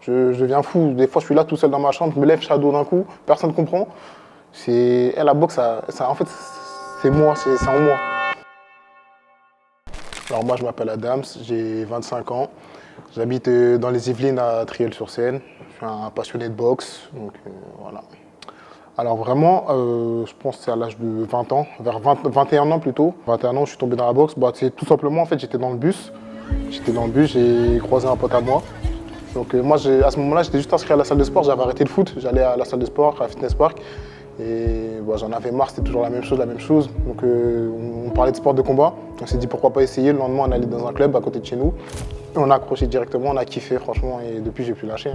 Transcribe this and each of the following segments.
Je deviens fou. Des fois, je suis là tout seul dans ma chambre, je me lève shadow d'un coup, personne ne comprend. La boxe, en fait, c'est moi, c'est en moi. Alors moi, je m'appelle Adams, j'ai 25 ans. J'habite dans les Yvelines à Triel-sur-Seine. Je suis un passionné de boxe, donc voilà. Alors vraiment, je pense que c'est à l'âge de 20 ans, vers 21 ans plutôt. 21 ans, je suis tombé dans la boxe. C'est tout simplement, en fait, j'étais dans le bus. J'ai croisé un pote à moi. Donc moi, à ce moment-là, j'étais juste inscrit à la salle de sport. J'avais arrêté le foot. J'allais à la salle de sport, à la fitness park. Et j'en avais marre, c'était toujours la même chose. Donc on parlait de sport de combat. On s'est dit pourquoi pas essayer. Le lendemain, on allait dans un club à côté de chez nous. Et on a accroché directement, on a kiffé franchement. Et depuis, j'ai plus lâché.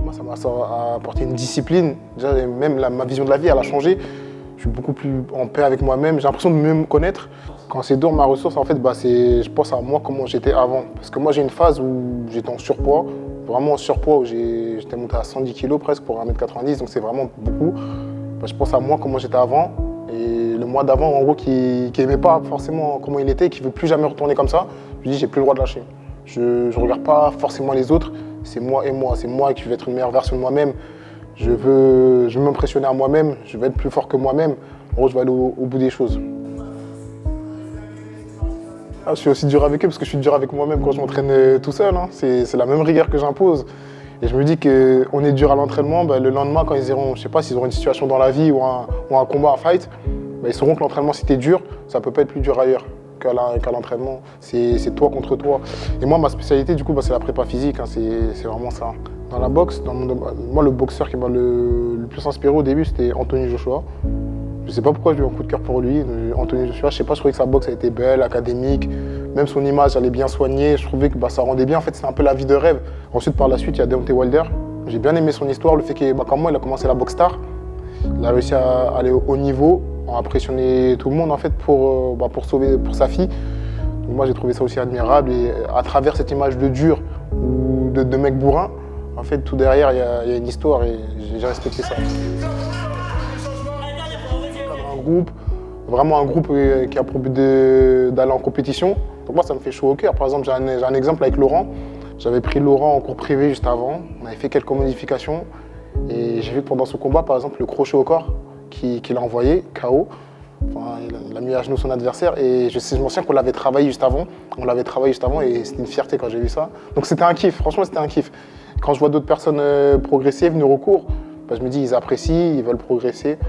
Moi, ça m'a apporté une discipline. Déjà, même ma vision de la vie, elle a changé. Je suis beaucoup plus en paix avec moi-même. J'ai l'impression de mieux me connaître. Quand c'est dur, ma ressource, en fait, je pense à moi, comment j'étais avant. Parce que moi, j'ai une phase où j'étais en surpoids, vraiment en surpoids, où j'étais monté à 110 kg presque pour 1m90, donc c'est vraiment beaucoup. Je pense à moi, comment j'étais avant. Et le mois d'avant, en gros, qui n'aimait pas forcément comment il était, qui ne veut plus jamais retourner comme ça, je lui dis, j'ai plus le droit de lâcher. Je ne regarde pas forcément les autres, c'est moi et moi. C'est moi qui veux être une meilleure version de moi-même. Je veux m'impressionner à moi-même, je veux être plus fort que moi-même. En gros, je vais aller au bout des choses. Je suis aussi dur avec eux parce que je suis dur avec moi-même quand je m'entraîne tout seul. C'est la même rigueur que j'impose. Et je me dis qu'on est dur à l'entraînement, le lendemain, quand ils iront, je sais pas, s'ils auront une situation dans la vie ou un combat, un fight, ils sauront que l'entraînement, si t'es dur, ça peut pas être plus dur ailleurs qu'à l'entraînement. C'est toi contre toi. Et moi, ma spécialité, du coup, c'est la prépa physique. C'est vraiment ça. Dans la boxe, moi, le boxeur qui m'a le plus inspiré au début, c'était Anthony Joshua. Je sais pas pourquoi j'ai eu un coup de cœur pour lui, Anthony Joshua. Je sais pas, je trouvais que sa boxe a été belle, académique. Même son image, elle est bien soignée. Je trouvais que ça rendait bien. En fait, c'était un peu la vie de rêve. Ensuite, par la suite, il y a Deontay Wilder. J'ai bien aimé son histoire, le fait que, comme moi, il a commencé la boxe tard. Il a réussi à aller au haut niveau, à impressionner tout le monde, en fait, pour sauver pour sa fille. Donc, moi, j'ai trouvé ça aussi admirable. Et à travers cette image de dur ou de mec bourrin, en fait, tout derrière, il y a une histoire et j'ai respecté ça. Vraiment un groupe qui a pour but d'aller en compétition. Donc moi, ça me fait chaud au cœur. Par exemple, j'ai un exemple avec Laurent. J'avais pris Laurent en cours privé juste avant. On avait fait quelques modifications. Et j'ai vu que pendant ce combat, par exemple, le crochet au corps qu'il a envoyé, KO, il a mis à genoux son adversaire. Et je m'en souviens qu'on l'avait travaillé juste avant. Et c'était une fierté quand j'ai vu ça. Donc c'était un kiff, franchement, c'était un kiff. Quand je vois d'autres personnes progresser, venir au cours, je me dis, ils apprécient, ils veulent progresser.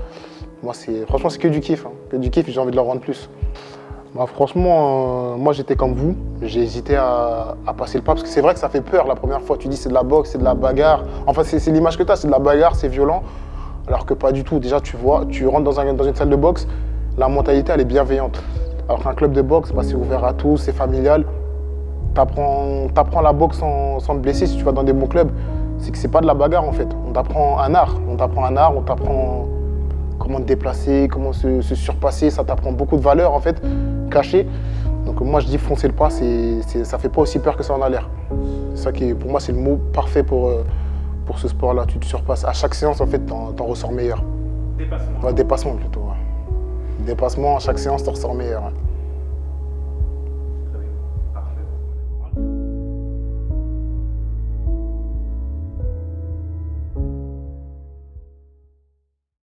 Moi, franchement, c'est que du kiff. Que du kiff et j'ai envie de leur rendre plus. Franchement, moi, j'étais comme vous. J'ai hésité à passer le pas parce que c'est vrai que ça fait peur la première fois. Tu dis c'est de la boxe, c'est de la bagarre. Enfin, c'est l'image que tu as, c'est de la bagarre, c'est violent. Alors que pas du tout. Déjà, tu rentres dans une salle de boxe, la mentalité, elle est bienveillante. Alors qu'un club de boxe, c'est ouvert à tous, c'est familial. T'apprends la boxe sans te blesser si tu vas dans des bons clubs. C'est que c'est pas de la bagarre, en fait. On t'apprend un art. On t'apprend comment te déplacer, comment se surpasser, ça t'apprend beaucoup de valeurs en fait, cachées. Donc moi je dis foncer le pas, ça fait pas aussi peur que ça en a l'air. C'est ça qui, pour moi, c'est le mot parfait pour ce sport-là. Tu te surpasses. À chaque séance en fait, t'en ressors meilleur. Dépassement. Ouais, dépassement plutôt. Ouais. Dépassement, à chaque séance, t'en ressors meilleur. Ouais.